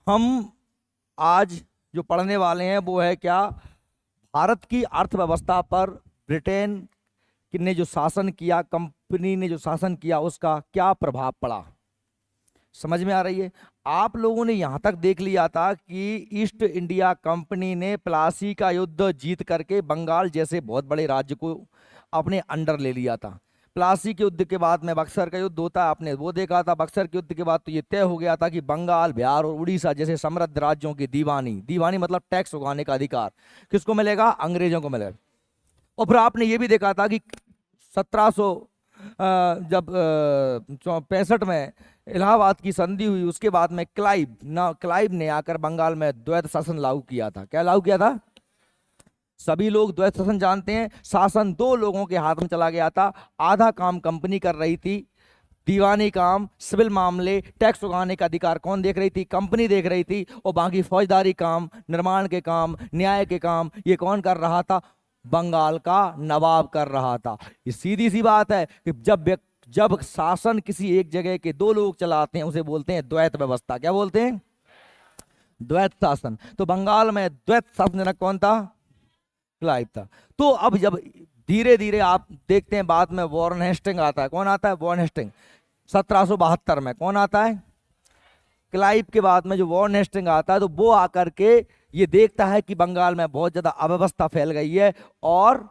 हम आज जो पढ़ने वाले हैं वो है क्या, भारत की अर्थव्यवस्था पर ब्रिटेन ने जो शासन किया, कंपनी ने जो शासन किया, उसका क्या प्रभाव पड़ा। समझ में आ रही है। आप लोगों ने यहां तक देख लिया था कि ईस्ट इंडिया कंपनी ने प्लासी का युद्ध जीत करके बंगाल जैसे बहुत बड़े राज्य को अपने अंडर ले लिया था। प्लासी के युद्ध के बाद में बक्सर का युद्ध होता है, आपने वो देखा था। बक्सर के युद्ध के बाद तो ये तय हो गया था कि बंगाल, बिहार और उड़ीसा जैसे समृद्ध राज्यों की दीवानी, दीवानी मतलब टैक्स उगाने का अधिकार किसको मिलेगा, अंग्रेजों को मिलेगा। और फिर आपने ये भी देखा था कि 1700 जब 65 में इलाहाबाद की संधि हुई, उसके बाद में क्लाइव ने आकर बंगाल में द्वैत शासन लागू किया था। क्या लागू किया था? सभी लोग द्वैत शासन जानते हैं। शासन दो लोगों के हाथ में चला गया था। आधा काम कंपनी कर रही थी, दीवानी काम, सिविल मामले, टैक्स उगाने का अधिकार कौन देख रही थी, कंपनी देख रही थी। और बाकी फौजदारी काम, निर्माण के काम, न्याय के काम ये कौन कर रहा था, बंगाल का नवाब कर रहा था। ये सीधी सी बात है कि जब शासन किसी एक जगह के दो लोग चलाते हैं उसे बोलते हैं द्वैत व्यवस्था। क्या बोलते हैं? द्वैत शासन। तो बंगाल में द्वैत शासन जनक कौन था? क्लाइव था। तो अब जब धीरे धीरे आप देखते हैं बाद में वॉरेन हेस्टिंग आता है। कौन आता है? वॉरेन हेस्टिंग 1772 में। कौन आता है? क्लाइव के बाद में जो वॉरेन हेस्टिंग आता है, तो वो आकर के ये देखता है कि बंगाल में बहुत ज्यादा अव्यवस्था फैल गई है, और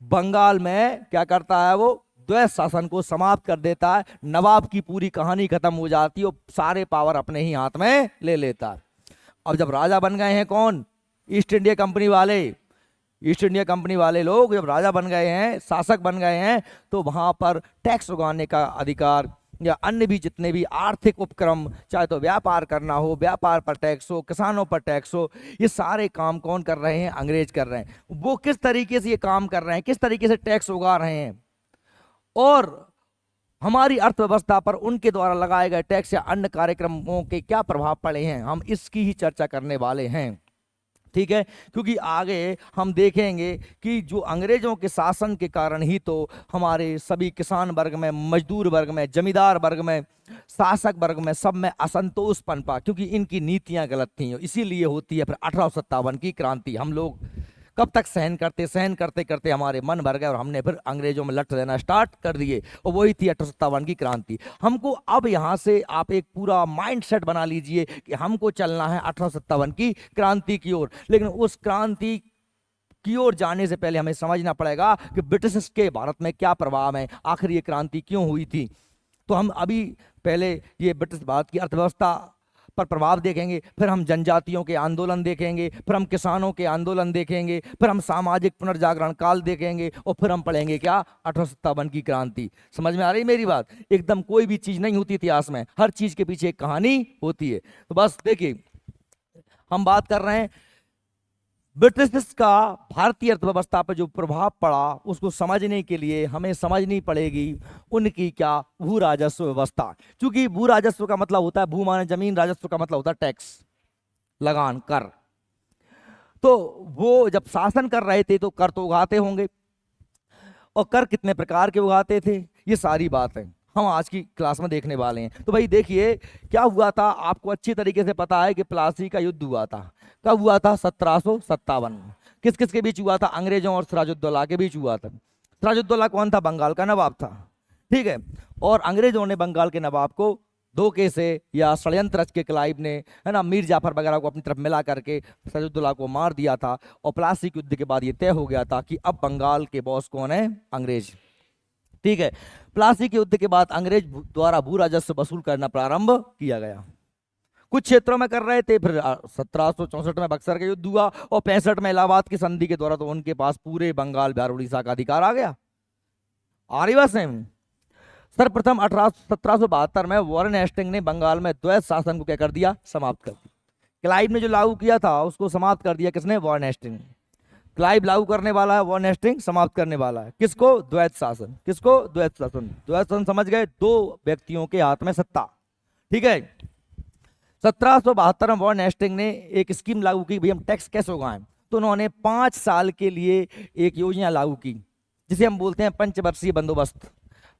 बंगाल में क्या करता है, वो द्वैत शासन को समाप्त कर देता है। नवाब की पूरी कहानी खत्म हो जाती है और सारे पावर अपने ही हाथ में ले लेता है। अब जब राजा बन गए हैं कौन? ईस्ट इंडिया कंपनी वाले। ईस्ट इंडिया कंपनी वाले लोग जब राजा बन गए हैं, शासक बन गए हैं, तो वहां पर टैक्स उगाने का अधिकार या अन्य भी जितने भी आर्थिक उपक्रम, चाहे तो व्यापार करना हो, व्यापार पर टैक्स हो, किसानों पर टैक्स हो, ये सारे काम कौन कर रहे हैं? अंग्रेज कर रहे हैं। वो किस तरीके से ये काम कर रहे हैं, किस तरीके से टैक्स उगा रहे हैं, और हमारी अर्थव्यवस्था पर उनके द्वारा लगाए गए टैक्स या अन्य कार्यक्रमों के क्या प्रभाव पड़े हैं, हम इसकी ही चर्चा करने वाले हैं। ठीक है, क्योंकि आगे हम देखेंगे कि जो अंग्रेजों के शासन के कारण ही तो हमारे सभी किसान वर्ग में, मजदूर वर्ग में, जमींदार वर्ग में, शासक वर्ग में, सब में असंतोष पनपा, क्योंकि इनकी नीतियां गलत थी। इसीलिए होती है फिर 1857 की क्रांति। हम लोग कब तक सहन करते करते हमारे मन भर गए और हमने फिर अंग्रेजों में लट देना स्टार्ट कर दिए, और वही थी 1857 की क्रांति। हमको अब यहां से आप एक पूरा माइंड सेट बना लीजिए कि हमको चलना है 1857 की क्रांति की ओर। लेकिन उस क्रांति की ओर जाने से पहले हमें समझना पड़ेगा कि ब्रिटिश के भारत में क्या प्रभाव है, आखिर ये क्रांति क्यों हुई थी। तो हम अभी पहले ये ब्रिटिश भारत की अर्थव्यवस्था पर प्रभाव देखेंगे, फिर हम जनजातियों के आंदोलन देखेंगे, फिर हम किसानों के आंदोलन देखेंगे, फिर हम सामाजिक पुनर्जागरण काल देखेंगे, और फिर हम पढ़ेंगे क्या, 1857 की क्रांति। समझ में आ रही मेरी बात? एकदम कोई भी चीज नहीं होती इतिहास में, हर चीज के पीछे एक कहानी होती है। तो बस देखिए, हम बात कर रहे हैं ब्रिटिश का भारतीय अर्थव्यवस्था पर जो प्रभाव पड़ा, उसको समझने के लिए हमें समझनी पड़ेगी उनकी क्या, भू राजस्व व्यवस्था। क्योंकि भू राजस्व का मतलब होता है, भू माने जमीन, राजस्व का मतलब होता है टैक्स, लगान, कर। तो वो जब शासन कर रहे थे तो कर तो उगाते होंगे, और कर कितने प्रकार के उगाते थे, ये सारी बात है हम आज की क्लास में देखने वाले हैं। तो भाई देखिए क्या हुआ था, आपको अच्छी तरीके से पता है कि प्लासी का युद्ध हुआ था। कब हुआ था? 1757 में। किस किस के बीच हुआ था? अंग्रेजों और सिराजुद्दौला के बीच हुआ था। सिराजुद्दौला कौन था? बंगाल का नवाब था। ठीक है, और अंग्रेजों ने बंगाल के नवाब को धोखे से या षड्यंत्र रच के क्लाइव ने, है ना, मीर जाफर वगैरह को अपनी तरफ मिला करके सिराजुद्दौला को मार दिया था। और प्लासी के युद्ध के बाद ये तय हो गया था कि अब बंगाल के बॉस कौन है? अंग्रेज। ठीक है, प्लासी के युद्ध के बाद अंग्रेज द्वारा भू राजस्व वसूल करना प्रारंभ किया गया। कुछ क्षेत्रों में कर रहे थे, फिर 1764 में बक्सर का युद्ध हुआ, और 65 में इलाहाबाद की संधि के द्वारा तो उनके पास पूरे बंगाल, बिहार, उड़ीसा का अधिकार आ गया। आ रही बात समझ में? सर्वप्रथम 1772 में वॉरेन हेस्टिंग ने बंगाल में द्वैत शासन को क्या कर दिया? समाप्त कर दिया। क्लाइव ने जो लागू किया था उसको समाप्त कर दिया। किसने? Warren Hasting. क्लाइव लागू करने वाला है, वॉरेन हेस्टिंग समाप्त करने वाला है। किसको? द्वैत शासन। किसको? द्वैत शासन। द्वैत शासन समझ गए? दो व्यक्तियों के हाथ में सत्ता। ठीक है, 1772 में वॉरेन हेस्टिंग ने एक स्कीम लागू की, भाई हम टैक्स कैसे उगाएं। तो उन्होंने 5 साल के लिए एक योजना लागू की, जिसे हम बोलते हैं पंचवर्षीय बंदोबस्त।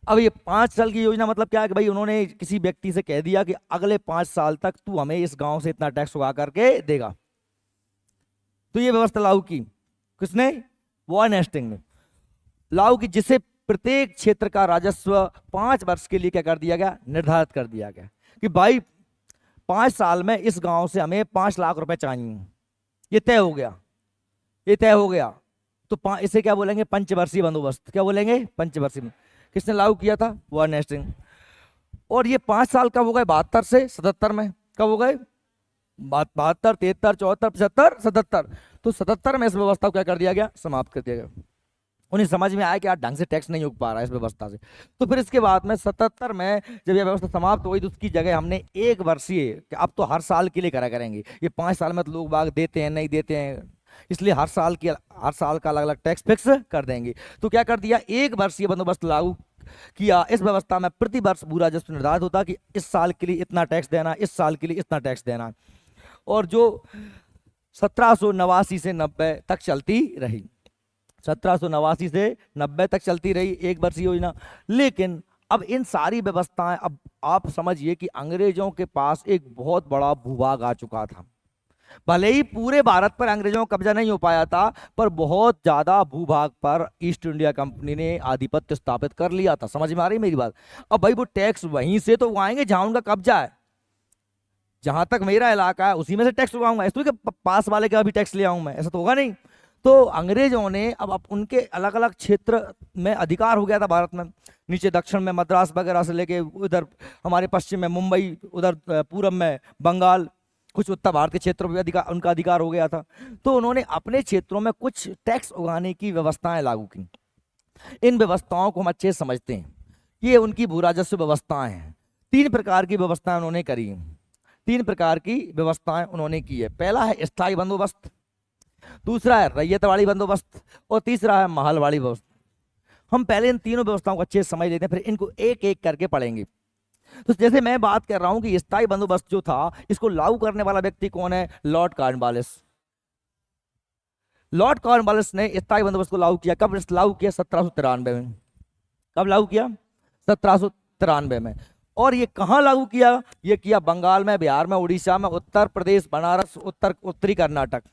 अब ये 5 साल की योजना मतलब क्या है कि भाई उन्होंने किसी व्यक्ति से कह दिया कि अगले 5 साल तक तू हमें इस गांव से इतना टैक्स उगा करके देगा। तो ये व्यवस्था लागू की किसने? वॉरेन हेस्टिंग्स ने लागू की, जिससे प्रत्येक क्षेत्र का राजस्व 5 वर्ष के लिए क्या कर दिया गया? निर्धारित कर दिया गया कि भाई 5 साल में इस गांव से हमें 5 लाख रुपए चाहिए। ये तय हो गया, ये तय हो गया। तो इसे क्या बोलेंगे? पंचवर्षीय बंदोबस्त। क्या बोलेंगे? पंचवर्षीय। किसने लागू किया था? Warren Hastings. और ये 5 साल कब हो गए? 72 से 77 में। कब हो गए? 72, 73, 74, 75, 77। तो 77 में इस व्यवस्था को क्या कर दिया गया? समाप्त कर दिया गया। उन्हें समझ में आया कि यार ढंग से टैक्स नहीं उग पा रहा है इस व्यवस्था से। तो फिर इसके बाद में 77 में जब यह व्यवस्था समाप्त हुई तो उसकी जगह हमने 1 वर्षीय, कि अब तो हर साल के लिए करा करेंगे। ये 5 साल में तो लोग बाग देते हैं नहीं देते हैं, इसलिए हर साल का अलग अलग टैक्स फिक्स कर देंगे। तो क्या कर दिया? 1 वर्षीय बंदोबस्त लागू किया। इस व्यवस्था में प्रति वर्ष भू राजस्व निर्धारित होता कि इस साल के लिए इतना टैक्स देना, इस साल के लिए इतना टैक्स देना। और जो 1789 से 90 तक चलती रही, 1789 से 90 तक चलती रही 1 वर्षीय योजना। लेकिन अब इन सारी व्यवस्थाएं, अब आप समझिए कि अंग्रेजों के पास एक बहुत बड़ा भूभाग आ चुका था। भले ही पूरे भारत पर अंग्रेजों का कब्जा नहीं हो पाया था, पर बहुत ज्यादा भूभाग पर ईस्ट इंडिया कंपनी ने आधिपत्य स्थापित कर लिया था। समझ में आ रही मेरी बात? अब भाई वो टैक्स वहीं से तो उगाएंगे जहां उनका कब्जा है। जहां तक मेरा इलाका है उसी में से टैक्स उगाऊंगा, इसलिए कि पास वाले का भी टैक्स ले आऊं मैं, ऐसा तो होगा नहीं। तो अंग्रेजों ने अब उनके अलग अलग क्षेत्र में अधिकार हो गया था भारत में। नीचे दक्षिण में मद्रास वगैरह से लेके उधर हमारे पश्चिम में मुंबई, उधर पूरब में बंगाल, कुछ उत्तर भारत के क्षेत्रों में अधिकार, उनका अधिकार हो गया था। तो उन्होंने अपने क्षेत्रों में कुछ टैक्स उगाने की व्यवस्थाएं लागू की। इन व्यवस्थाओं को हम अच्छे से समझते हैं। ये उनकी भू राजस्व व्यवस्थाएं हैं। 3 प्रकार की व्यवस्थाएं उन्होंने करी हैं। 3 प्रकार की व्यवस्थाएं उन्होंने की है। पहला है स्थायी बंदोबस्त, दूसरा है रैयतवाड़ी बंदोबस्त, और तीसरा है महलवाड़ी बंदोबस्त। हम पहले इन तीनों व्यवस्थाओं को अच्छे से समझ लेते हैं, फिर इनको एक एक करके पढ़ेंगे। तो जैसे मैं बात कर रहा हूं कि स्थायी बंदोबस्त जो था, इसको लागू करने वाला व्यक्ति कौन है? Lord Cornwallis. लॉर्ड कॉर्नवालिस ने स्थायी बंदोबस्त को लागू किया। कब लागू किया? 1793 में। कब लागू किया? 1793 में। और ये कहां लागू किया? ये किया बंगाल में, बिहार में, उड़ीसा में, उत्तर प्रदेश, बनारस, उत्तरी कर्नाटक।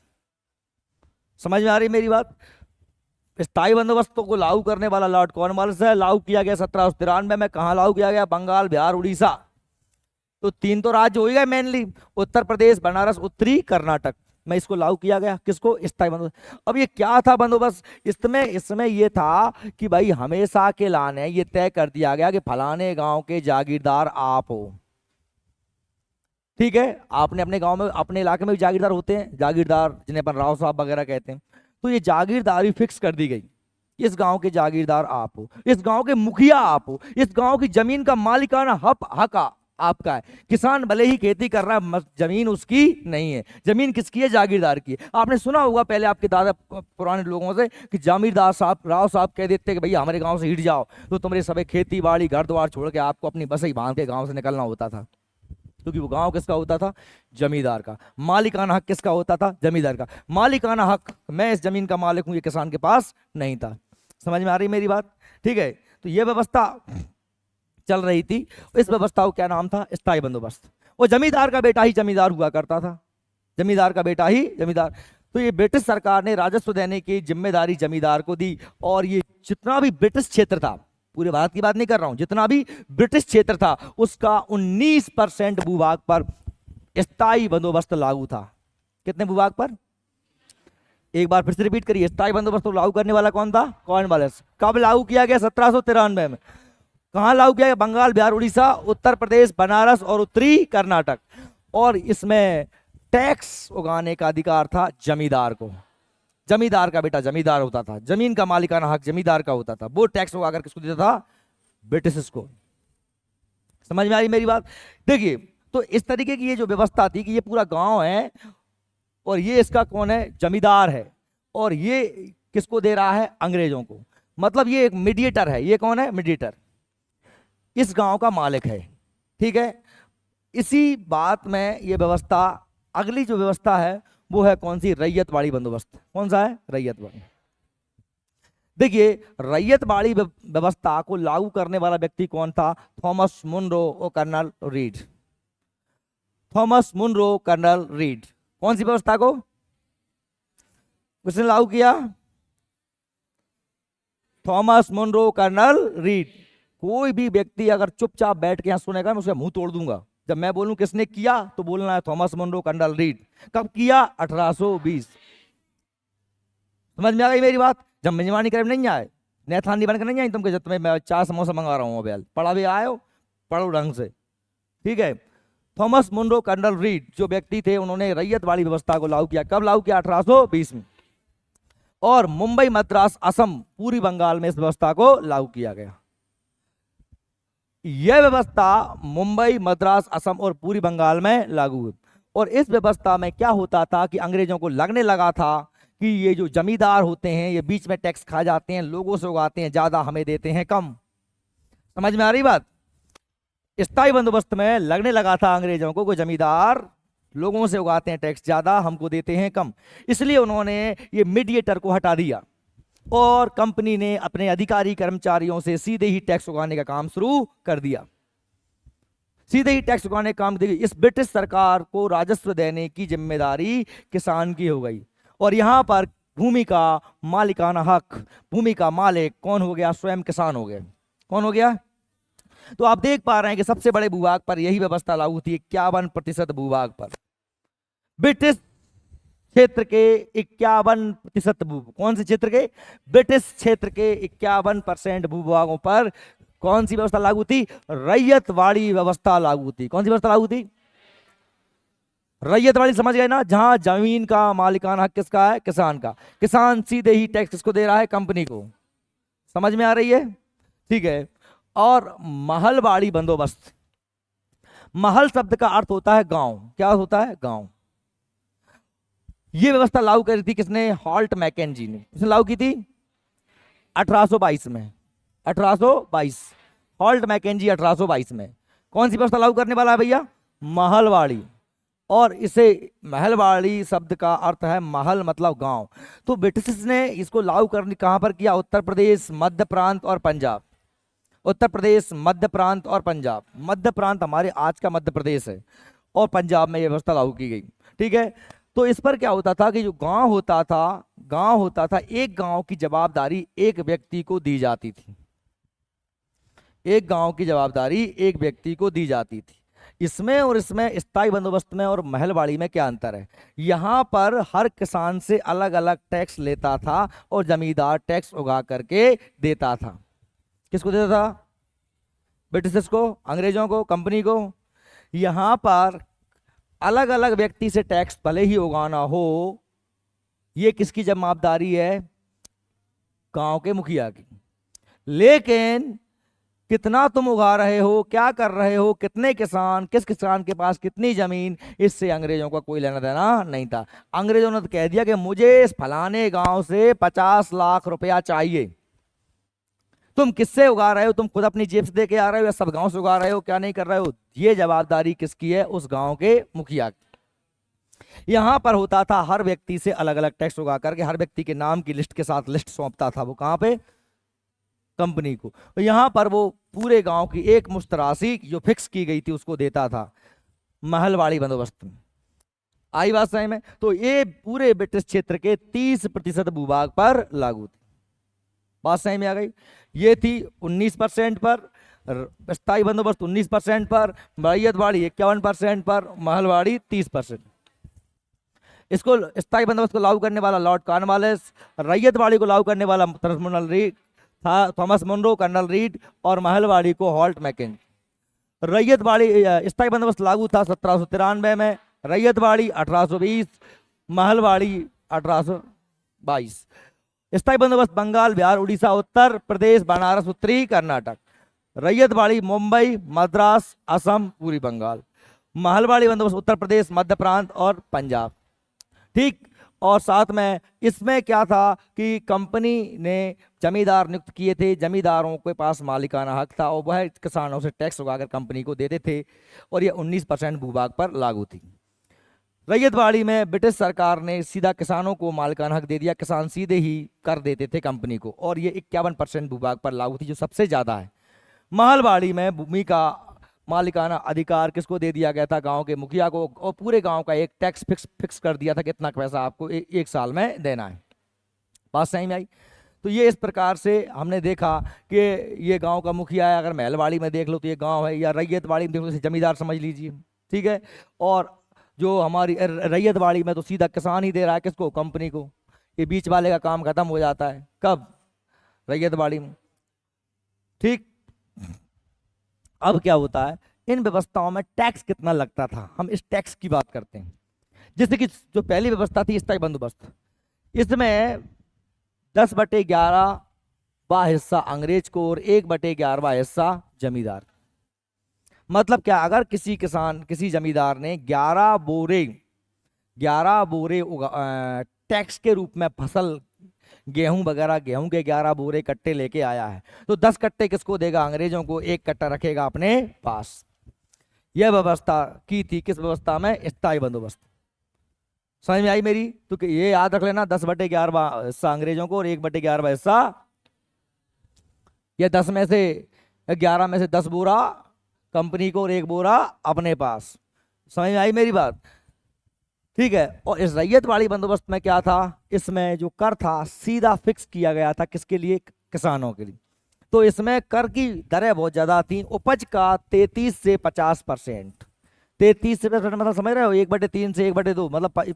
समझ में आ रही मेरी बात? स्थायी बंदोबस्तों को लागू करने वाला लॉर्ड कॉर्नवालिस है। लागू किया गया 1793 में। कहां लागू किया गया? बंगाल, बिहार, उड़ीसा। तो 3 तो राज्य हो ही गए मेनली, उत्तर प्रदेश, बनारस, उत्तरी कर्नाटक में इसको लागू किया गया। किसको? स्थायी बंदोबस्त। अब ये क्या था बंदोबस्त? इसमें ये था कि भाई हमेशा के लाने ये तय कर दिया गया कि फलाने गांव के जागीरदार आप हो। ठीक है, आपने अपने गांव में, अपने इलाके में भी जागीरदार होते हैं, जागीरदार जिन्हें अपन राव साहब वगैरह कहते हैं। तो ये जागीरदारी फिक्स कर दी गई। इस गांव के जागीरदार आप हो, इस गांव के मुखिया आप हो, इस गांव की जमीन का मालिकाना हक आपका है। किसान भले ही खेती कर रहा है, जमीन उसकी नहीं है। जमीन किसकी है? जागीरदार की है। आपने सुना होगा पहले आपके दादा पुराने लोगों से कि जमींदार साहब, राव साहब कह देते कि भैया हमारे गांव से हिट जाओ, तो तुम्हारे सभी खेती बाड़ी घर द्वार छोड़ के आपको अपनी बस ही बांध के गांव से निकलना होता था। क्योंकि वो गांव किसका होता था? जमींदार का। मालिकाना हक किसका होता था? जमींदार का। मालिकाना हक, मैं इस जमीन का मालिक हूं, ये किसान के पास नहीं था। समझ में आ रही मेरी बात? ठीक है, तो ये व्यवस्था चल रही थी। इस व्यवस्था को क्या नाम था? स्थायी बंदोबस्त। वो जमींदार का बेटा ही जमींदार हुआ करता था, जमींदार का बेटा ही जमींदार। तो ये ब्रिटिश सरकार ने राजस्व देने की जिम्मेदारी जमींदार को दी। और ये जितना भी ब्रिटिश क्षेत्र था, पूरे भारत की बात नहीं कर रहा हूं, जितना भी ब्रिटिश क्षेत्र था उसका 19% भूभाग पर स्थायी बंदोबस्त लागू था। कितने भूभाग पर? एक बार फिर से रिपीट करिए, स्थायी बंदोबस्त लागू करने वाला कौन था? कॉर्नवालिस। कब लागू किया गया? 1793 में। कहां लागू किया गया? बंगाल, बिहार, उड़ीसा, उत्तर प्रदेश, बनारस और उत्तरी कर्नाटक। और इसमें टैक्स उगाने का अधिकार था जमींदार को। जमींदार का बेटा जमींदार होता था, जमीन का मालिकाना हक जमींदार का होता था। वो टैक्स उगाकर किसको देता था? ब्रिटिश को। समझ में आ रही मेरी बात? देखिए, तो इस तरीके की ये जो व्यवस्था थी कि ये पूरा गांव है और ये इसका कौन है? जमींदार है। और ये किसको दे रहा है? अंग्रेजों को। मतलब ये एक मीडिएटर है। ये कौन है? मीडिएटर। इस गांव का मालिक है। ठीक है, इसी बात में ये व्यवस्था, अगली जो व्यवस्था है वो है कौन सी? रैयतवाड़ी बंदोबस्त। कौन सा है? रैयतवाड़ी। देखिए, रैयतवाड़ी व्यवस्था को लागू करने वाला व्यक्ति कौन था? थॉमस मुनरो और Colonel Reid. Thomas Munro, Colonel Reid. कौन सी व्यवस्था को किसने लागू किया? Thomas Munro, Colonel Reid. कोई भी व्यक्ति अगर चुपचाप बैठ के यहां सुनेगा, मैं उसका मुंह तोड़ दूंगा। जब मैं बोलूं किसने किया, तो बोलना है थॉमस मुनरो, कर्नल रीड। कब किया? 1820। समझ में आ गई मेरी बात? जब मेजबानी करे नहीं आए, नैथानी बनकर नहीं आई तुमके, जब तुम्हें मैं 4 समोसा मंगा रहा हूँ अभी, पढ़ा भी आए हो, पढ़ो ढंग से, ठीक है। थॉमस मुनरो, कर्नल रीड जो व्यक्ति थे, उन्होंने रैयतवाड़ी व्यवस्था को लागू किया। कब लागू किया? 1820 में। और मुंबई, मद्रास, असम, पूरी बंगाल में इस व्यवस्था को लागू किया गया। यह व्यवस्था मुंबई, मद्रास, असम और पूरी बंगाल में लागू हुई। और इस व्यवस्था में क्या होता था कि अंग्रेजों को लगने लगा था कि ये जो जमींदार होते हैं, ये बीच में टैक्स खा जाते हैं, लोगों से उगाते हैं ज्यादा, हमें देते हैं कम। समझ में आ रही बात? स्थायी बंदोबस्त में लगने लगा था अंग्रेजों को कोई जमींदार लोगों से उगाते हैं टैक्स ज्यादा, हमको देते हैं कम। इसलिए उन्होंने ये मीडिएटर को हटा दिया और कंपनी ने अपने अधिकारी कर्मचारियों से सीधे ही टैक्स उगाने का काम शुरू कर दिया। सीधे ही टैक्स उगाने का काम देखिए, इस ब्रिटिश सरकार को राजस्व देने की जिम्मेदारी किसान की हो गई। और यहां पर भूमि का मालिकाना हक, भूमि का मालिक कौन हो गया? स्वयं किसान हो गए। कौन हो गया? तो आप देख पा रहे हैं कि सबसे बड़े भूभाग पर यही व्यवस्था लागू थी। 51% भूभाग पर, ब्रिटिश क्षेत्र के 51% कौन से क्षेत्र के? ब्रिटिश क्षेत्र के 51% भूभागों पर कौन सी व्यवस्था लागू थी? रैयतवाड़ी व्यवस्था लागू थी। कौन सी व्यवस्था लागू थी? रैयतवाड़ी। समझ गए ना? जहां जमीन का मालिकाना हक किसका है? किसान का। किसान सीधे ही टैक्स किसको दे रहा है? कंपनी को। समझ में आ रही है? ठीक है। और महलवाड़ी बंदोबस्त, महल शब्द का अर्थ होता है गांव। क्या होता है? गांव। यह व्यवस्था लागू करी थी किसने? हॉल्ट मैकेंजी ने। किसने लागू की थी? 1822 में। 1822। हॉल्ट मैकेंजी 1822 में। कौन सी व्यवस्था लागू करने वाला है भैया? महलवाड़ी। और इसे महलवाड़ी शब्द का अर्थ है महल मतलब गांव। तो ब्रिटिश ने इसको लागू करने कहां पर किया? उत्तर प्रदेश, मध्य प्रांत और पंजाब। उत्तर प्रदेश, मध्य प्रांत और पंजाब। मध्य प्रांत हमारे आज का मध्य प्रदेश है, और पंजाब में यह व्यवस्था लागू की गई। ठीक है। तो इस पर क्या होता था कि जो गांव होता था, एक गांव की जवाबदारी एक व्यक्ति को दी जाती थी। एक गांव की जवाबदारी एक व्यक्ति को दी जाती थी। इसमें और इसमें, स्थायी बंदोबस्त में और महलवाड़ी में क्या अंतर है? यहां पर हर किसान से अलग अलग टैक्स लेता था और जमींदार टैक्स उगा करके देता था। किसको देता था? ब्रिटिश को, अंग्रेजों को, कंपनी को। यहां पर अलग अलग व्यक्ति से टैक्स भले ही उगाना हो, यह किसकी जवाबदारी है? गांव के मुखिया की। लेकिन कितना तुम उगा रहे हो, क्या कर रहे हो, कितने किसान, किस किसान के पास कितनी जमीन, इससे अंग्रेजों का कोई लेना देना नहीं था। अंग्रेजों ने तो कह दिया कि मुझे इस फलाने गांव से 50 लाख रुपया चाहिए। तुम किससे उगा रहे हो? तुम खुद अपनी जेब से दे के आ रहे हो या सब गांव से उगा रहे हो? क्या नहीं कर रहे हो? ये जवाबदारी किसकी है? उस गांव के मुखिया की। यहां पर होता था हर व्यक्ति से अलग अलग टैक्स उगा करके हर व्यक्ति के नाम की लिस्ट के साथ लिस्ट सौंपता था। वो कहां पे? कंपनी को। तो यहां पर वो पूरे गांव की एक मुश्त राशि जो फिक्स की गई थी उसको देता था महलवाड़ी बंदोबस्त में। आई बात सही में? तो ये पूरे ब्रिटिश क्षेत्र के 30% भूभाग पर लागू थी। बात सही में आ गई? ये थी 19% पर, स्थायी बंदोबस्त 19% पर, रैयतवाड़ी 51% पर, महलवाड़ी 30%। इसको स्थायी बंदोबस्त को लागू करने वाला लॉर्ड कॉर्नवालिस, रैयतवाड़ी को लागू करने वाला थॉमस मुनरो, कर्नल रीड, और महलवाड़ी को हॉल्ट मैकेंजी। रैयतवाड़ी स्थायी बंदोबस्त लागू था 1793 में, रैयतवाड़ी 1820, महलवाड़ी 1822। स्थायी बंदोबस्त बंगाल, बिहार, उड़ीसा, उत्तर प्रदेश, बनारस, उत्तरी कर्नाटक। रैयतवाड़ी मुंबई, मद्रास, असम, पूरी बंगाल। महलवाड़ी बंदोबस्त उत्तर प्रदेश, मध्य प्रांत और पंजाब। ठीक। और साथ में इसमें क्या था कि कंपनी ने जमींदार नियुक्त किए थे, जमींदारों के पास मालिकाना हक था और वह किसानों से टैक्स उगाकर कंपनी को देते थे। और यह 19% भूभाग पर लागू थी। रैयतवाड़ी में ब्रिटिश सरकार ने सीधा किसानों को मालिकाना हक दे दिया, किसान सीधे ही कर देते थे कंपनी को, और ये 51% भूभाग पर लागू थी, जो सबसे ज्यादा है। महलवाड़ी में भूमि का मालिकाना अधिकार किसको दे दिया गया था? गांव के मुखिया को, और पूरे गांव का एक टैक्स फिक्स कर दिया था कि इतना पैसा आपको एक साल में देना है। बात सही में आई? तो ये इस प्रकार से हमने देखा कि ये गांव का मुखिया है। अगर महलवाड़ी में देख लो तो ये गांव है, या रैयतवाड़ी में देख लो तो जमींदार समझ लीजिए, ठीक है। और जो हमारी रैयतवाड़ी में तो सीधा किसान ही दे रहा है, किसको? कंपनी को। ये बीच वाले का काम खत्म हो जाता है कब? रैयतवाड़ी में, ठीक। अब क्या होता है, इन व्यवस्थाओं में टैक्स कितना लगता था, हम इस टैक्स की बात करते हैं। जैसे कि जो पहली व्यवस्था थी स्थायी बंदोबस्त, इसमें 10/11 हिस्सा अंग्रेज को और 1/11 हिस्सा जमींदार। मतलब क्या, अगर किसी किसान, किसी जमींदार ने 11 बोरे टैक्स के रूप में फसल, गेहूं वगैरह, गेहूं के 11 बोरे कट्टे लेके आया है, तो 10 कट्टे किसको देगा? अंग्रेजों को। 1 कट्टा रखेगा अपने पास। यह व्यवस्था की थी किस व्यवस्था में? स्थायी बंदोबस्त। समझ में आई मेरी? तो ये याद रख लेना, 10/11 हिस्सा अंग्रेजों को और 1/11 हिस्सा, या 10 में से 11 में से 10 बोरा कंपनी को और 1 बोरा अपने पास। समझ में आई मेरी बात? ठीक है। और इस रैयतवाड़ी बंदोबस्त में क्या था, इसमें जो कर था सीधा फिक्स किया गया था, किसके लिए? किसानों के लिए। तो इसमें कर की दरें बहुत ज्यादा थी। उपज का 33 से 50%। 33 से 50% मतलब समझ रहे हो? 1/3 से 1/2, मतलब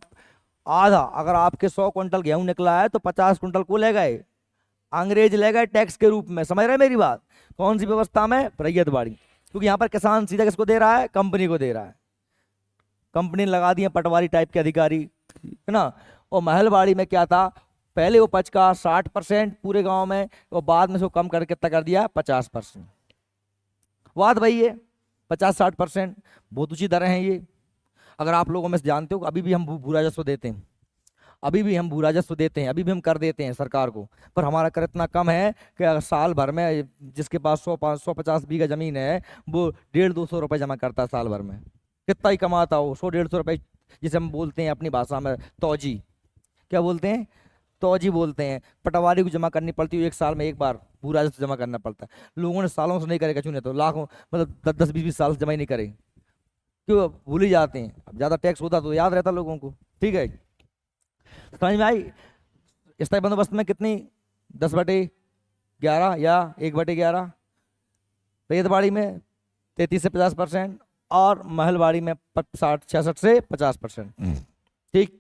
आधा। अगर आपके 100 क्विंटल गेहूं निकला है तो 50 क्विंटल को ले गए, अंग्रेज ले गए टैक्स के रूप में। समझ रहे मेरी बात? कौन सी व्यवस्था में? रैयतवाड़ी। क्योंकि यहाँ पर किसान सीधा किसको दे रहा है? कंपनी को दे रहा है। कंपनी ने लगा दिया पटवारी टाइप के अधिकारी, है ना। और महलवाड़ी में क्या था, पहले उपज का 60% पूरे गांव में, और बाद में उसको कम करके कितना कर दिया? 50%। बात वही है, 50-60%। बहुत ऊंची दरें हैं ये। अगर आप लोगों में से जानते हो, अभी भी हम भू राजस्व देते हैं, अभी भी हम भू राजस्व देते हैं, अभी भी हम कर देते हैं सरकार को, पर हमारा कर इतना कम है कि अगर साल भर में जिसके पास 100-150 बीघा जमीन है, वो 150-200 रुपये जमा करता है साल भर में। कितना ही कमाता हो, 100-150 रुपये, जिसे हम बोलते हैं अपनी भाषा में तौजी। क्या बोलते हैं? तौजी बोलते हैं। पटवारी को जमा करनी पड़ती है, एक साल में एक बार भू राजस्व जमा करना पड़ता है। लोगों ने सालों से नहीं करेगा, चुने तो लाखों, मतलब 10-10, 20-20 साल से जमा ही नहीं करे, क्यों? भूल ही जाते हैं। अब ज़्यादा टैक्स होता तो याद रहता लोगों को, ठीक है। समझ में आई? स्थायी बंदोबस्त में कितनी? 10/11 या 1/11। रैयतवाड़ी में 33 से 50%, और महलवाड़ी में 66 से 50%। ठीक।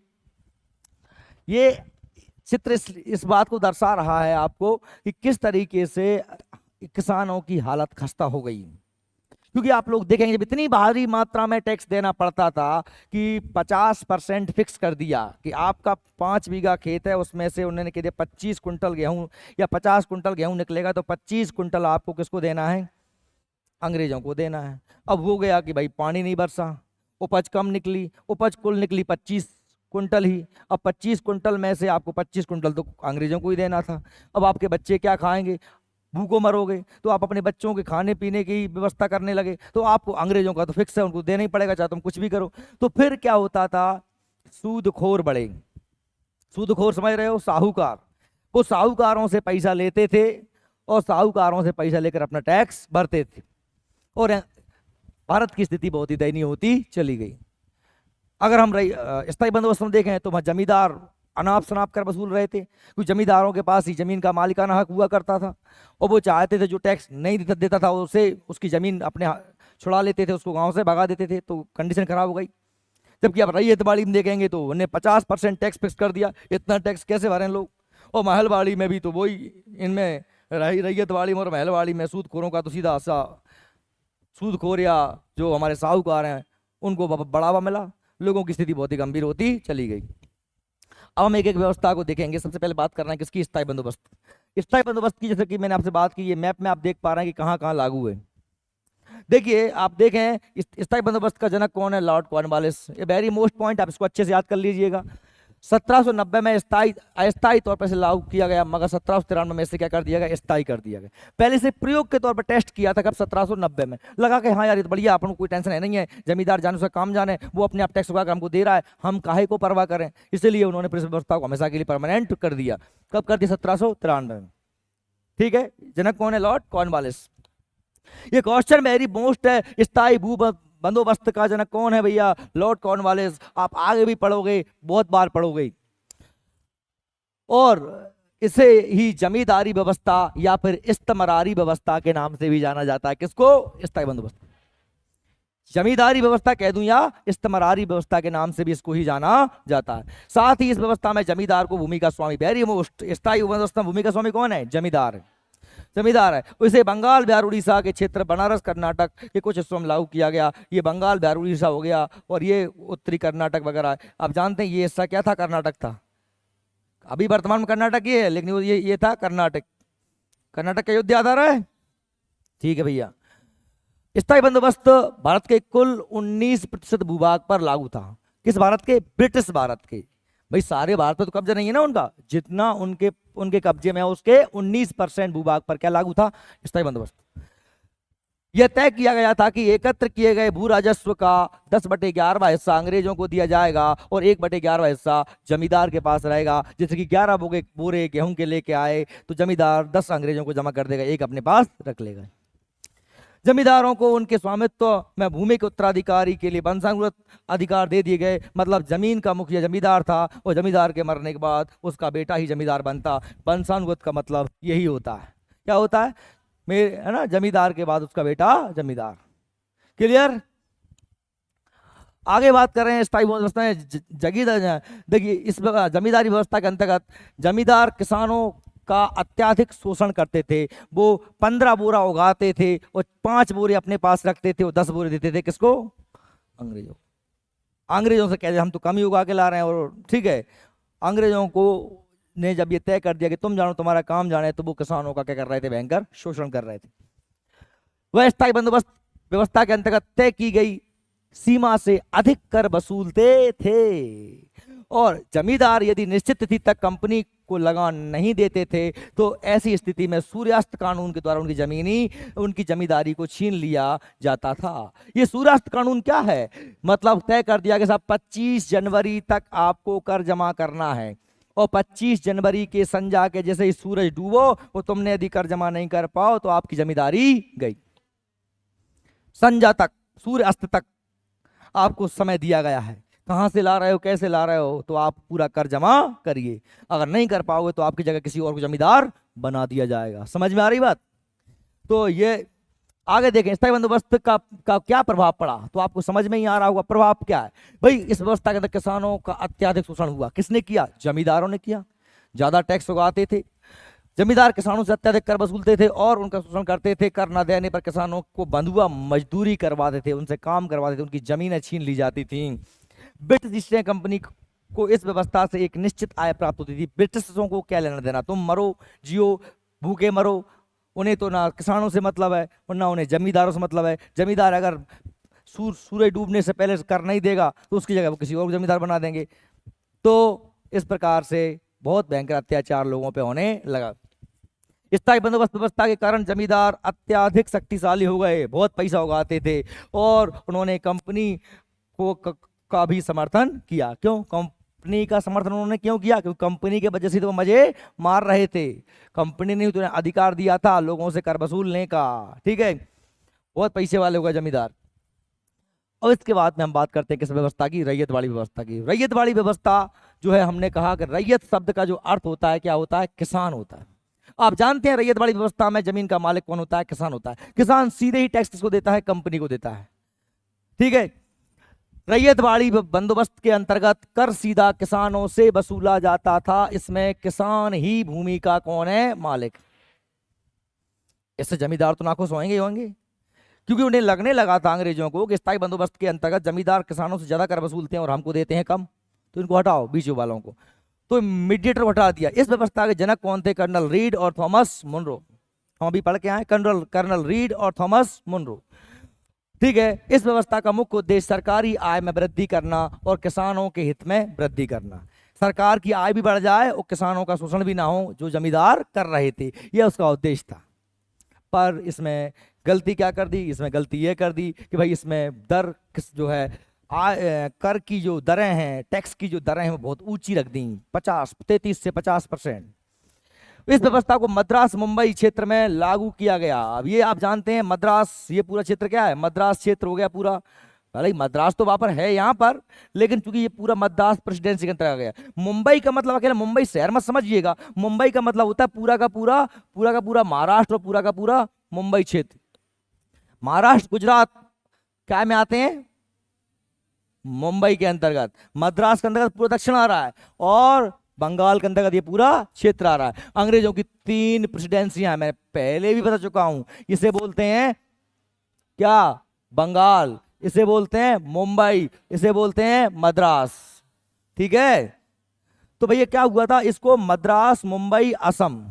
ये चित्र इस बात को दर्शा रहा है आपको कि किस तरीके से किसानों की हालत खस्ता हो गई। क्योंकि आप लोग देखेंगे, जब इतनी भारी मात्रा में टैक्स देना पड़ता था कि 50% फिक्स कर दिया कि आपका 5 बीघा खेत है, उसमें से उन्होंने कह दिया 25 कुंटल गेहूं या 50 कुंटल गेहूं निकलेगा, तो 25 कुंटल आपको किसको देना है? अंग्रेजों को देना है। अब हो गया कि भाई पानी नहीं बरसा, उपज कम निकली, उपज कुल निकली 25 कुंटल ही। अब 25 कुंटल में से आपको 25 कुंटल तो अंग्रेजों को ही देना था। अब आपके बच्चे क्या खाएंगे? भूखों मरोगे। तो आप अपने बच्चों के खाने पीने की व्यवस्था करने लगे, तो आपको अंग्रेजों का तो फिक्स है, उनको देना ही पड़ेगा, चाहे तुम कुछ भी करो। तो फिर क्या होता था, सूदखोर बढ़े। सूदखोर समझ रहे हो? साहूकार। वो साहूकारों से पैसा लेते थे और साहूकारों से पैसा लेकर अपना टैक्स भरते थे, और भारत की स्थिति बहुत ही दयनीय होती चली गई। अगर हम स्थायी बंदोबस्त में देखें तो वहाँ जमींदार अनाप शनाप कर वसूल रहे थे, क्योंकि जमींदारों के पास ही जमीन का मालिकाना हक हुआ करता था, और वो चाहते थे जो टैक्स नहीं देता था उसे, उसकी जमीन अपने छुड़ा लेते थे, उसको गांव से भगा देते थे। तो कंडीशन खराब हो गई। जबकि आप रैयतवाड़ी में देखेंगे तो उन्हें 50% टैक्स फिक्स कर दिया। इतना टैक्स कैसे भरें लोग? और महलवाड़ी में भी तो वही, इनमें रैयतवाड़ी में और महलवाड़ी में सूदखोरों का तो सीधा सा, सूदखोर या जो हमारे साहूकार हैं उनको बढ़ावा मिला, लोगों की स्थिति बहुत ही गंभीर होती चली गई। अब हम एक एक व्यवस्था को देखेंगे। सबसे पहले बात करना है किसकी? स्थायी बंदोबस्त। स्थायी बंदोबस्त की, जैसे कि मैंने आपसे बात की, ये मैप में आप देख पा रहे हैं कि कहाँ कहाँ लागू है। देखिए, आप देखें स्थायी बंदोबस्त का जनक कौन है? Lord Cornwallis. ये वेरी मोस्ट पॉइंट, आप इसको अच्छे से याद कर लीजिएगा। 1790 में अस्थायी तौर पर इसे लागू किया गया, मगर 1793 में इसे क्या कर दिया गया, स्थायी कर दिया गया। पहले से प्रयोग के तौर पर टेस्ट किया था कब, 1790 में। लगा कि हाँ यार ये तो बढ़िया, अपन को कोई टेंशन है नहीं है, जमींदार जाने उसका काम जाने, वो अपने आप टैक्स उगा हमको दे रहा है, हम काहे को परवाह करें। इसलिए उन्होंने पुलिस व्यवस्था को हमेशा के लिए परमानेंट कर दिया। कब कर दिया, 1793 में। ठीक है, जनक कौन है, लॉर्ड कॉर्नवालिस। ये क्वेश्चन वेरी मोस्ट है, स्थायी भू बंदोबस्त का जनक कौन है भैया, लॉर्ड कॉर्नवालिस। आप आगे भी पढ़ोगे, बहुत बार पढ़ोगे। और इसे ही जमींदारी व्यवस्था या फिर इस्तमरारी व्यवस्था के नाम से भी जाना जाता है। किसको, स्थायी बंदोबस्त। जमींदारी व्यवस्था कह दूं या इस्तमरारी व्यवस्था के नाम से भी इसको ही जाना जाता है। साथ ही इस व्यवस्था में जमींदार को भूमि का स्वामी, वेरी मोस्ट, स्थायी व्यवस्था भूमि का स्वामी कौन है, जमींदार है। जमींदार है। उसे बंगाल, बिहार, उड़ीसा के क्षेत्र, बनारस, कर्नाटक के कुछ हिस्सों में लागू किया गया। ये बंगाल, बिहार, उड़ीसा हो गया, और ये उत्तरी कर्नाटक वगैरह। आप जानते हैं ये हिस्सा क्या था, कर्नाटक था। अभी वर्तमान में कर्नाटक ये है, लेकिन ये था कर्नाटक। कर्नाटक का युद्ध याद आ रहा है, ठीक है भैया। स्थायी बंदोबस्त भारत के कुल 19% भूभाग पर लागू था। किस भारत के, ब्रिटिश भारत के। भाई सारे भारत पर तो कब्जा नहीं है ना उनका, जितना उनके कब्जे में है उसके 19% भूभाग पर क्या लागू था, स्थायी बंदोबस्त। यह तय किया गया था कि एकत्र किए गए भू राजस्व का 10/11 हिस्सा अंग्रेजों को दिया जाएगा और 1/11 हिस्सा जमींदार के पास रहेगा। जैसे कि 11 बोरे गेहूं के लेके आए तो जमींदार 10 अंग्रेजों को जमा कर देगा, 1 अपने पास रख लेगा। जमींदारों को उनके स्वामित्व में भूमि के उत्तराधिकारी के लिए वंशानुगत अधिकार दे दिए गए। मतलब जमीन का मुखिया जमींदार था, और जमींदार के मरने के बाद उसका बेटा ही जमींदार बनता। वंशानुगत का मतलब यही होता है, क्या होता है मेरे, है ना, जमींदार के बाद उसका बेटा जमींदार। क्लियर। आगे बात कर रहे हैं स्थायी व्यवस्था में जगीदार। देखिए इस जमींदारी व्यवस्था के अंतर्गत जमींदार किसानों का अत्याधिक शोषण करते थे। वो 15 बोरा उगाते थे और 5 बोरे अपने पास रखते थे और 10 बोरे देते थे किसको, अंग्रेजों से कहते हम तो कम ही उगा के ला रहे हैं। और ठीक है, अंग्रेजों को ने जब ये तय कर दिया कि तुम जानो तुम्हारा काम जाने, तो वो किसानों का क्या कर रहे थे, भयंकर शोषण कर रहे थे। वह स्थायी बंदोबस्त व्यवस्था के अंतर्गत तय की गई सीमा से अधिक कर वसूलते थे, और जमींदार यदि निश्चित तिथि तक कंपनी को लगान नहीं देते थे तो ऐसी स्थिति में सूर्यास्त कानून के द्वारा उनकी जमींदारी को छीन लिया जाता था। ये सूर्यास्त कानून क्या है, मतलब तय कर दिया कि साहब 25 जनवरी तक आपको कर जमा करना है, और 25 जनवरी के संध्या के जैसे ही सूरज डूबो और तुमने यदि कर जमा नहीं कर पाओ तो आपकी जमींदारी गई। संध्या तक, सूर्य अस्त तक आपको समय दिया गया है। कहाँ से ला रहे हो, कैसे ला रहे हो, तो आप पूरा कर जमा करिए। अगर नहीं कर पाओगे तो आपकी जगह किसी और को जमींदार बना दिया जाएगा। समझ में आ रही बात। तो ये आगे देखें स्थायी बंदोबस्त का क्या प्रभाव पड़ा, तो आपको समझ में ही आ रहा होगा प्रभाव क्या है। भाई इस व्यवस्था के अंदर किसानों का अत्याधिक शोषण हुआ। किसने किया, जमींदारों ने किया। ज्यादा टैक्स उगाते थे जमींदार, किसानों से अत्याधिक कर वसूलते थे और उनका शोषण करते थे। कर न देने पर किसानों को बंधुआ मजदूरी करवाते थे, उनसे काम करवाते थे, उनकी जमीनें छीन ली जाती थी। ब्रिटिश ईस्ट इंडिया कंपनी को इस व्यवस्था से एक निश्चित आय प्राप्त होती थी। ब्रिटिशों को क्या लेना देना, तुम मरो जियो भूखे मरो, उन्हें तो ना किसानों से मतलब है और ना उन्हें जमींदारों से मतलब है। जमींदार अगर सूरज डूबने से पहले कर नहीं देगा तो उसकी जगह वो किसी और जमींदार बना देंगे। तो इस प्रकार से बहुत भयंकर अत्याचार लोगों पे होने लगा। स्थायी बंदोबस्त व्यवस्था के कारण जमींदार अत्याधिक शक्तिशाली हो गए, बहुत पैसा उगाते थे और उन्होंने कंपनी को का भी समर्थन किया। क्यों कंपनी का समर्थन उन्होंने क्यों किया, क्योंकि कंपनी के वजह से तो मजे मार रहे थे। कंपनी ने तो अधिकार दिया था लोगों से कर वसूलने का, ठीक है। बहुत पैसे वाले हो गए जमींदार। और इसके बाद में हम बात करते हैं किस व्यवस्था की, रैयत वाली व्यवस्था की। रैयत वाली व्यवस्था जो है, हमने कहा कि रैयत शब्द का जो अर्थ होता है क्या होता है, किसान होता है। आप जानते हैं रैयत वाली व्यवस्था में जमीन का मालिक कौन होता है, किसान होता है। किसान सीधे ही टैक्स किसको देता है, कंपनी को देता है, ठीक है। रैयत वाली बंदोबस्त के अंतर्गत कर सीधा किसानों से वसूला जाता था। इसमें किसान ही भूमि का कौन है, मालिक। इससे जमींदार तो नाखुश होंगे ही होंगे, क्योंकि उन्हें लगने लगा था अंग्रेजों को कि स्थायी बंदोबस्त के अंतर्गत जमींदार किसानों से ज्यादा कर वसूलते हैं और हमको देते हैं कम, तो इनको हटाओ बीच वालों को। तो मीडिएटर को हटा दिया। इस व्यवस्था के जनक कौन थे, कर्नल रीड और थॉमस मुनरो। हम अभी पढ़ के आए, कर्नल रीड और थॉमस मुनरो, ठीक है। इस व्यवस्था का मुख्य उद्देश्य सरकारी आय में वृद्धि करना और किसानों के हित में वृद्धि करना। सरकार की आय भी बढ़ जाए और किसानों का शोषण भी ना हो जो जमींदार कर रहे थे, यह उसका उद्देश्य था। पर इसमें गलती क्या कर दी, इसमें गलती ये कर दी कि भाई इसमें दर किस जो है कर की जो दरें हैं, टैक्स की जो दरें हैं वो बहुत ऊंची रख दी, 33 से 50%। इस व्यवस्था को मद्रास मुंबई क्षेत्र में लागू किया गया। अब ये आप जानते हैं मद्रास, ये पूरा क्षेत्र क्या है, मद्रास क्षेत्र हो गया पूरा। भले मद्रास तो वहां पर है यहाँ पर, लेकिन चूंकि ये पूरा मद्रास प्रेसिडेंसी के अंतर्गत आ गया। मुंबई का मतलब अकेला मुंबई शहर मत समझिएगा, मुंबई का मतलब होता है पूरा का पूरा महाराष्ट्र और पूरा का पूरा मुंबई क्षेत्र। महाराष्ट्र गुजरात क्या में आते हैं, मुंबई के अंतर्गत। मद्रास के अंतर्गत पूरा दक्षिण आ रहा है और बंगाल के अंतर्गत ये पूरा क्षेत्र आ रहा है। अंग्रेजों की 3 प्रेसिडेंसियां मैं पहले भी बता चुका हूं। इसे बोलते हैं क्या, बंगाल, इसे बोलते हैं मुंबई, इसे बोलते हैं मद्रास। ठीक है, तो भैया क्या हुआ था, इसको मद्रास मुंबई असम,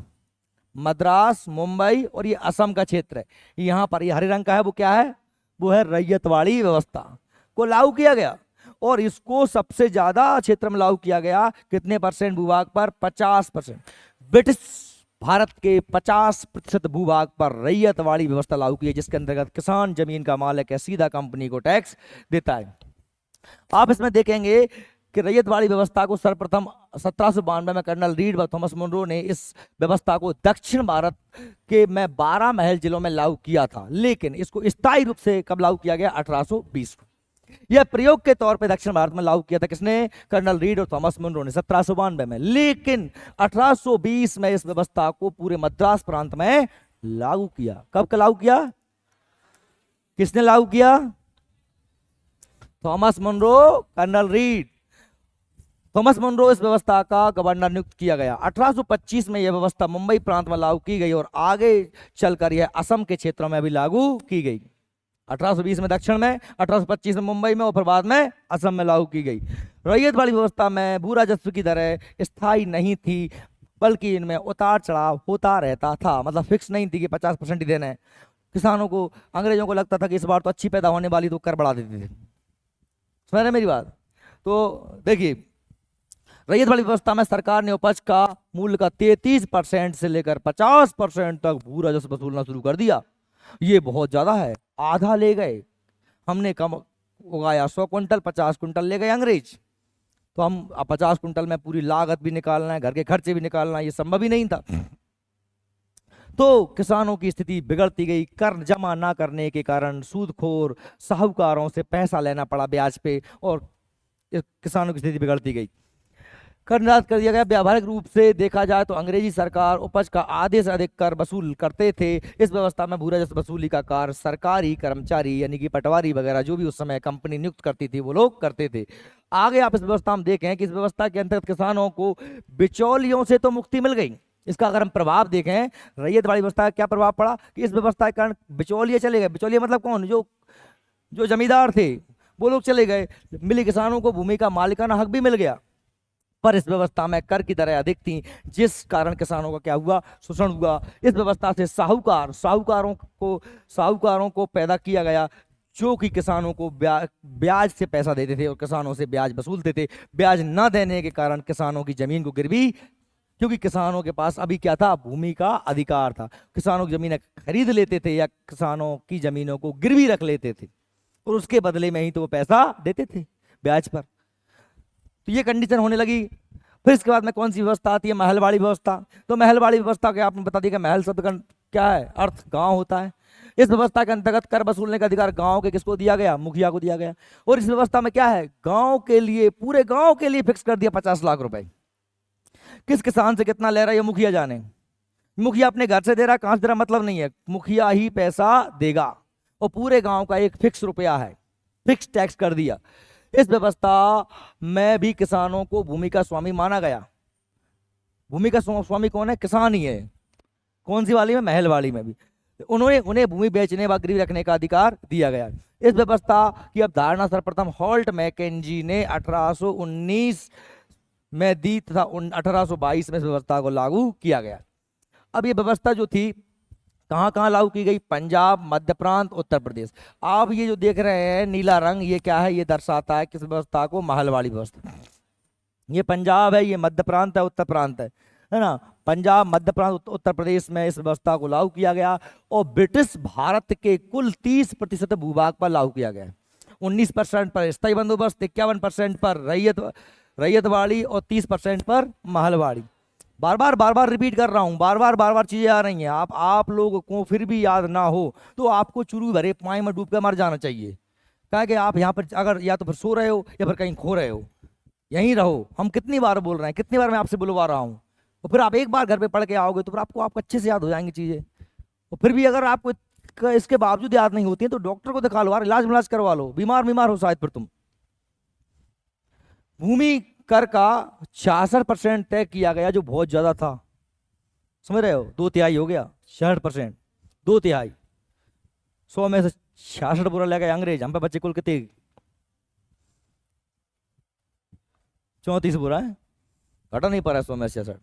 मद्रास मुंबई और ये असम का क्षेत्र है, यहां पर ये हरे रंग का है, वो क्या है, वो है रैयतवाड़ी व्यवस्था को लागू किया गया। और इसको सबसे ज्यादा क्षेत्र में लागू किया गया कितने परसेंट भूभाग पर, 50%। ब्रिटिश भारत के 50% भूभाग पर रैयतवाड़ी व्यवस्था लागू की है, जिसके अंतर्गत किसान जमीन का मालिक है, सीधा कंपनी को टैक्स देता है। आप इसमें देखेंगे कि रैयतवाड़ी व्यवस्था को सर्वप्रथम 1792 में कर्नल रीड व थॉमस मुनरो ने इस व्यवस्था को दक्षिण भारत के में 12 महल जिलों में लागू किया था, लेकिन इसको स्थायी रूप से कब लागू किया गया, 1820 को। यह प्रयोग के तौर पे दक्षिण भारत में लागू किया था किसने, कर्नल रीड और थॉमस मुनरो ने 1792 में। लेकिन 1820 में इस व्यवस्था को पूरे मद्रास प्रांत में लागू किया। कब लागू किया, किसने लागू किया, Thomas Munro, Colonel Reid. Thomas Munro इस व्यवस्था का गवर्नर नियुक्त किया गया। 1825 में यह व्यवस्था मुंबई प्रांत में लागू की गई और आगे चलकर यह असम के क्षेत्रों में भी लागू की गई। 1820 में दक्षिण में, 1825 में मुंबई में और फिर बाद में असम में लागू की गई। रैयत वाली व्यवस्था में भू राजस्व की दरें स्थायी नहीं थी, बल्कि इनमें उतार चढ़ाव होता रहता था। मतलब फिक्स नहीं थी कि 50% ही देना है। किसानों को, अंग्रेजों को लगता था कि इस बार तो अच्छी पैदा होने वाली, तो कर बढ़ा देते थे। समझ रहे मेरी बात। तो देखिए, रैयत वाली व्यवस्था में सरकार ने उपज का मूल्य का 33% से लेकर 50% तक भू राजस्व वसूलना शुरू कर दिया। ये बहुत ज्यादा है, आधा ले गए। हमने कम उगाया 100 कुंटल, 50 कुंटल ले गए अंग्रेज। तो हम 50 कुंटल में पूरी लागत भी निकालना है, घर के खर्चे भी निकालना है, ये संभव ही नहीं था। तो किसानों की स्थिति बिगड़ती गई। कर जमा ना करने के कारण सूदखोर साहूकारों से पैसा लेना पड़ा ब्याज पे, और किसानों की स्थिति बिगड़ती गई। कर निराश कर दिया गया। व्यावहारिक रूप से देखा जाए तो अंग्रेजी सरकार उपज का आधे से अधिक कर वसूल करते थे। इस व्यवस्था में भू राजस्व वसूली का कार्य सरकारी कर्मचारी यानी कि पटवारी वगैरह जो भी उस समय कंपनी नियुक्त करती थी वो लोग करते थे। आगे आप इस व्यवस्था में देखें कि इस व्यवस्था के अंतर्गत किसानों को बिचौलियों से तो मुक्ति मिल गई। इसका अगर हम प्रभाव देखें, रैयत वाली व्यवस्था का क्या प्रभाव पड़ा कि इस व्यवस्था के कारण बिचौलिए चले गए। बिचौलिए मतलब कौन, जो जमींदार थे वो लोग चले गए। मिली किसानों को भूमि का मालिकाना हक भी मिल गया, पर इस व्यवस्था में कर की दरें अधिक थी, जिस कारण किसानों का क्या हुआ, शोषण हुआ। इस व्यवस्था से साहूकारों को पैदा किया गया, जो कि किसानों को ब्याज से पैसा देते थे और किसानों से ब्याज वसूलते थे। ब्याज न देने के कारण किसानों की जमीन को गिरवी, क्योंकि किसानों के पास अभी क्या था, भूमि का अधिकार था। किसानों की जमीनें खरीद लेते थे या किसानों की जमीनों को गिरवी रख लेते थे और उसके बदले में ही तो वो पैसा देते थे ब्याज पर। तो ये कंडीशन होने लगी। फिर इसके बाद में कौन सी व्यवस्था आती है, महलवाड़ी व्यवस्था। तो महलवाड़ी व्यवस्था के आपने बता दिया कि महल शब्द का क्या है, अर्थ गांव होता है। इस व्यवस्था के अंतर्गत कर वसूलने का अधिकार गांव के किसको दिया गया, मुखिया को दिया गया। और इस व्यवस्था में क्या है, गांव के लिए, पूरे गांव के लिए फिक्स कर दिया 50 लाख रुपए। किस किसान से कितना ले रहा है ये मुखिया जाने। मुखिया अपने घर से दे रहा है, कहां से दे रहा मतलब नहीं है, मुखिया ही पैसा देगा। और पूरे गांव का एक फिक्स रुपया है, फिक्स टैक्स कर दिया। इस व्यवस्था में भी किसानों को भूमि का स्वामी माना गया। भूमि का स्वामी कौन है, किसान ही है। कौन सी वाली में, महल वाली में भी उन्हें भूमि बेचने व गिरवी रखने का अधिकार दिया गया। इस व्यवस्था की अवधारणा सर्वप्रथम हॉल्ट मैकेंजी ने 1819 में दी तथा 1822 में इस व्यवस्था को लागू किया गया। अब ये व्यवस्था जो थी कहाँ कहाँ लागू की गई, पंजाब, मध्य प्रांत, उत्तर प्रदेश। आप ये जो देख रहे हैं नीला रंग, ये क्या है, ये दर्शाता है किस व्यवस्था को, महलवाड़ी व्यवस्था। ये पंजाब है, ये मध्य प्रांत है, उत्तर प्रांत है ना। पंजाब, मध्य प्रांत, उत्तर प्रदेश में इस व्यवस्था को लागू किया गया और ब्रिटिश भारत के कुल 30% भूभाग पर लागू किया गया। 19% पर स्थायी बंदोबस्त, 51% पर रैयतवाड़ी और 30% पर महलवाड़ी। बार बार रिपीट कर रहा हूँ, बार बार चीजें आ रही हैं। आप लोगों को फिर भी याद ना हो तो आपको चुरू भरे पानी में डूब कर मर जाना चाहिए। क्या कि आप यहाँ पर अगर या तो फिर सो रहे हो या फिर कहीं खो रहे हो, यहीं रहो। हम कितनी बार बोल रहे हैं, कितनी बार मैं आपसे बुलवा रहा हूँ। और फिर आप एक बार घर पे पढ़ के आओगे तो फिर आपको अच्छे से याद हो जाएंगी चीजें। और फिर भी अगर आपको इसके बावजूद याद नहीं होती है तो डॉक्टर को दिखा लो यार, इलाज करवा लो। बीमार हो शायद फिर तुम। भूमि कर का 66% तय किया गया, जो बहुत ज्यादा था। समझ रहे हो, 2/3 हो गया। 66%, 2/3। 100 में से 66 बुरा लगा अंग्रेज। हम पे बच्चे कुल कितने, 34 बुरा है, घटा नहीं पा रहा 100 में से 66।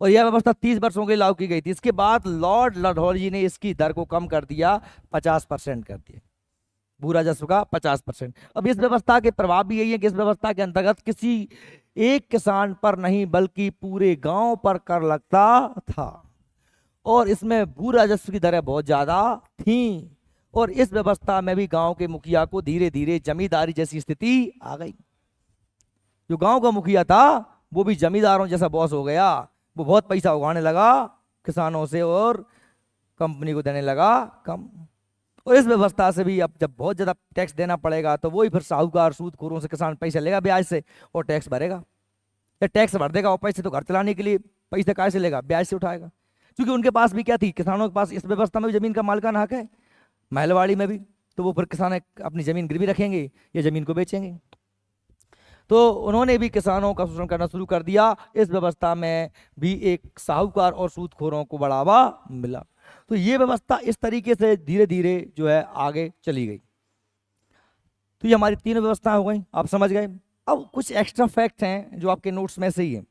और यह व्यवस्था 30 वर्षों के लिए लागू की गई थी। इसके बाद लॉर्ड डलहौजी ने इसकी दर को कम कर दिया, 50% कर दिया, भू राजस्व का 50%। अब इस व्यवस्था के प्रभाव भी यही है कि इस व्यवस्था के अंतर्गत किसी एक किसान पर नहीं बल्कि पूरे गांव पर कर लगता था और इसमें भू राजस्व की दरें बहुत ज्यादा थीं। और इस व्यवस्था में भी गांव के मुखिया को धीरे धीरे जमींदारी जैसी स्थिति आ गई। जो गांव का मुखिया था वो भी जमींदारों जैसा बॉस हो गया। वो बहुत पैसा उगाने लगा किसानों से और कंपनी को देने लगा कम। और इस व्यवस्था से भी अब जब बहुत ज्यादा टैक्स देना पड़ेगा तो वही फिर साहूकार सूदखोरों से किसान पैसे लेगा ब्याज से और टैक्स भरेगा। या टैक्स भर देगा और पैसे तो घर चलाने के लिए पैसे कहाँ से लेगा, ब्याज से उठाएगा। क्योंकि उनके पास भी क्या थी, किसानों के पास इस व्यवस्था में भी जमीन का मालिकाना हक है, महलवाड़ी में भी। तो वो फिर किसान अपनी जमीन गिरवी रखेंगे या जमीन को बेचेंगे। तो उन्होंने भी किसानों का शोषण करना शुरू कर दिया। इस व्यवस्था में भी एक साहूकार और सूदखोरों को बढ़ावा मिला। तो ये व्यवस्था इस तरीके से धीरे धीरे जो है आगे चली गई। तो ये हमारी 3 व्यवस्थाएं हो गई, आप समझ गए। अब कुछ एक्स्ट्रा फैक्ट हैं जो आपके नोट्स में से ही है।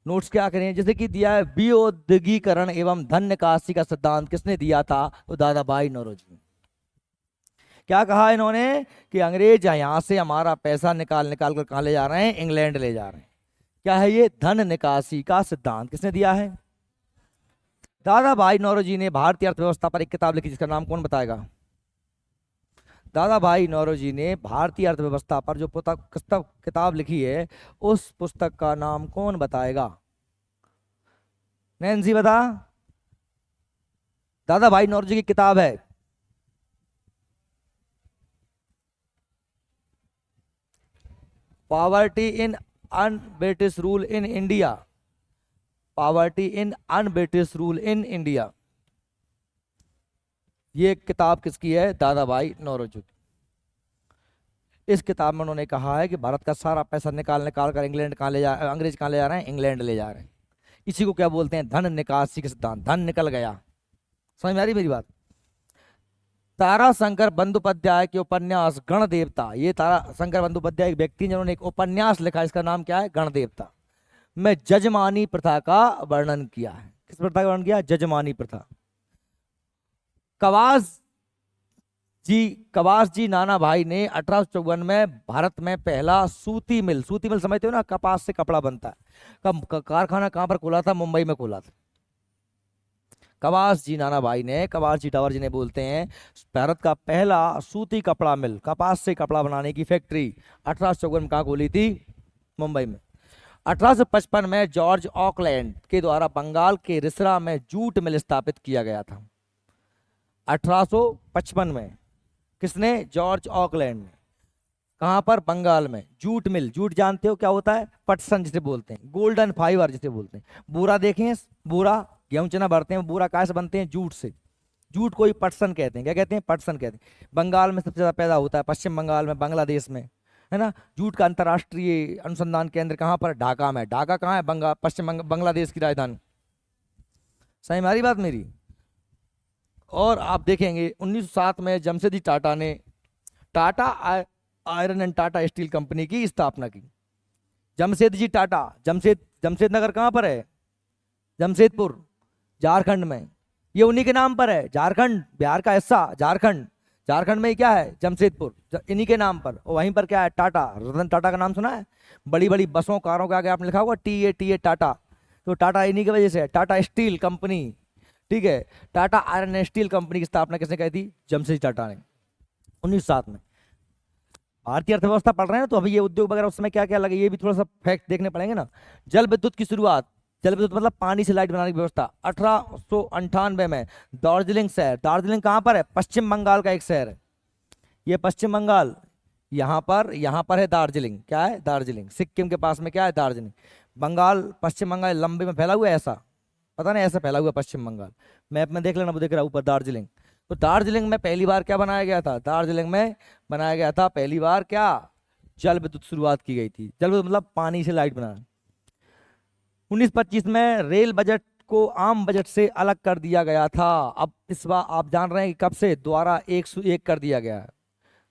नोट्स क्या करें, जैसे कि दिया है विऔद्योगीकरण एवं धन निकासी का सिद्धांत किसने दिया था, तो दादा भाई नौरोजी ने। क्या कहा इन्होंने कि अंग्रेज यहां से हमारा पैसा निकाल कर कहां ले जा रहे हैं, इंग्लैंड ले जा रहे हैं। क्या है ये, धन निकासी का सिद्धांत किसने दिया है, दादा भाई नौरोजी ने। भारतीय अर्थव्यवस्था पर एक किताब लिखी जिसका नाम कौन बताएगा, दादा भाई नौरोजी ने भारतीय अर्थव्यवस्था पर जो किताब लिखी है उस पुस्तक का नाम कौन बताएगा, नैन्सी बता। दादा भाई नौरोजी की किताब है poverty in un-British rule in India, poverty in un-British rule in India. ये किताब किसकी है, दादा भाई नौरोजी की। इस किताब में उन्होंने कहा है कि भारत का सारा पैसा निकाल कर इंग्लैंड कहाँ ले जा, अंग्रेज कहाँ ले जा रहे हैं, इंग्लैंड ले जा रहे हैं। इसी को क्या बोलते हैं, धन निकासी का सिद्धांत। धन निकल गया, समझ में आ रही मेरी बात। ताराशंकर बंदोपाध्याय के उपन्यास गणदेवता, ये ताराशंकर बंदोपाध्याय एक व्यक्ति जिन्होंने एक उपन्यास लिखा, इसका नाम क्या है, गणदेवता, में जजमानी प्रथा का वर्णन किया है। किस प्रथा का वर्णन किया, जजमानी प्रथा। कवास जी नाना भाई ने 1854 में भारत में पहला सूती मिल समझते हो ना, कपास से कपड़ा बनता है, कारखाना कहां पर खोला था, मुंबई में खोला था। कवास जी नाना भाई ने, कवास जी टावर जी ने बोलते हैं, भारत का पहला सूती कपड़ा मिल, कपास से कपड़ा बनाने की फैक्ट्री 1854 में कहां खोली थी, मुंबई में। 1855 में जॉर्ज ऑकलैंड के द्वारा बंगाल के रिसरा में जूट मिल स्थापित किया गया था। 1855 में किसने, जॉर्ज ऑकलैंड ने। कहां पर, बंगाल में। जूट मिल, जूट जानते हो क्या होता है, पटसन जिसे बोलते हैं, गोल्डन फाइबर जिसे बोलते हैं। बोरा देखें, बोरा गेहूं चना भरते हैं, बोरा कहाँ से बनते हैं, जूट से। जूट को ही पटसन कहते हैं। क्या कहते हैं, पटसन कहते हैं। बंगाल में सबसे ज्यादा पैदा होता है, पश्चिम बंगाल में, बांग्लादेश में, है ना। जूट का अंतर्राष्ट्रीय अनुसंधान केंद्र कहाँ पर, ढाका में। ढाका कहाँ है, पश्चिम बांग्लादेश की राजधानी। सही हमारी बात मेरी। और आप देखेंगे 1907 में जमशेदजी टाटा ने Tata iron and Tata steel company की स्थापना की। जमशेदजी टाटा, जमशेद नगर कहाँ पर है, जमशेदपुर, झारखंड में। ये उन्हीं के नाम पर है। झारखंड, बिहार का हिस्सा झारखंड, झारखंड में ही क्या है, जमशेदपुर, इन्हीं के नाम पर। और वहीं पर क्या है, टाटा, रतन टाटा का नाम सुना है? बड़ी बड़ी बसों कारों के आगे आपने लिखा होगा टी ए टाटा, तो टाटा इन्हीं की वजह से है। टाटा स्टील कंपनी, ठीक है, Tata iron and steel company की स्थापना किसने की थी? जमशेद टाटा ने, 1907 में। भारतीय अर्थव्यवस्था पढ़ रहे हैं तो अभी ये उद्योग वगैरह उस समय क्या क्या लगे, ये भी थोड़ा सा फैक्ट देखने पड़ेंगे ना। जल विद्युत की शुरुआत, जल विद्युत मतलब पानी से लाइट बनाने की व्यवस्था, 1898 में दार्जिलिंग शहर। दार्जिलिंग कहाँ पर है? पश्चिम बंगाल का एक शहर है, ये पश्चिम बंगाल, यहाँ पर है दार्जिलिंग। क्या है? दार्जिलिंग। सिक्किम के पास में क्या है? दार्जिलिंग। बंगाल, पश्चिम बंगाल लंबे में फैला हुआ है, ऐसा पता नहीं, ऐसा फैला हुआ है पश्चिम बंगाल। मैप में देख लेना, वो दिख रहा है ऊपर दार्जिलिंग। तो दार्जिलिंग में पहली बार क्या बनाया गया था? दार्जिलिंग में बनाया गया था पहली बार क्या? जल विद्युत शुरुआत की गई थी। जल विद्युत मतलब पानी से लाइट बनाना। 1925 में रेल बजट को आम बजट से अलग कर दिया गया था। अब इस बार आप जान रहे हैं कि कब से दोबारा 101 कर दिया गया है?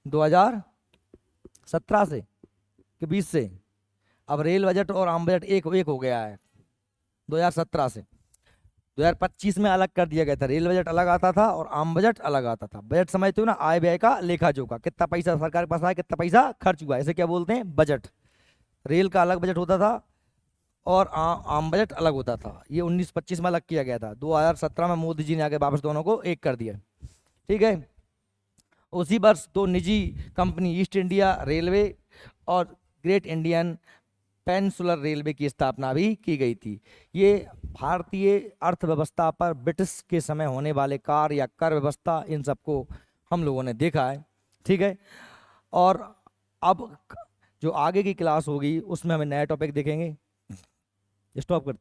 2017 से कि 20 से? अब रेल बजट और आम बजट एक एक हो गया है 2017 से। 2025 में अलग कर दिया गया था, रेल बजट अलग आता था और आम बजट अलग आता था। बजट समझते हो ना, आय व्यय का लेखा जोखा, कितना पैसा सरकार के पास आया, कितना पैसा खर्च हुआ, इसे क्या बोलते हैं? बजट। रेल का अलग बजट होता था और आम बजट अलग होता था। ये 1925 में अलग किया गया था। 2017 में मोदी जी ने आगे वापस दोनों को एक कर दिया, ठीक है। उसी वर्ष दो निजी कंपनी, ईस्ट इंडिया रेलवे और ग्रेट इंडियन पेनिनसुलर रेलवे की स्थापना भी की गई थी। ये भारतीय अर्थव्यवस्था पर ब्रिटिश के समय होने वाले कार्य या कर व्यवस्था, इन सबको हम लोगों ने देखा है, ठीक है। और अब जो आगे की क्लास होगी उसमें हमें नया टॉपिक देखेंगे। स्टॉप कर।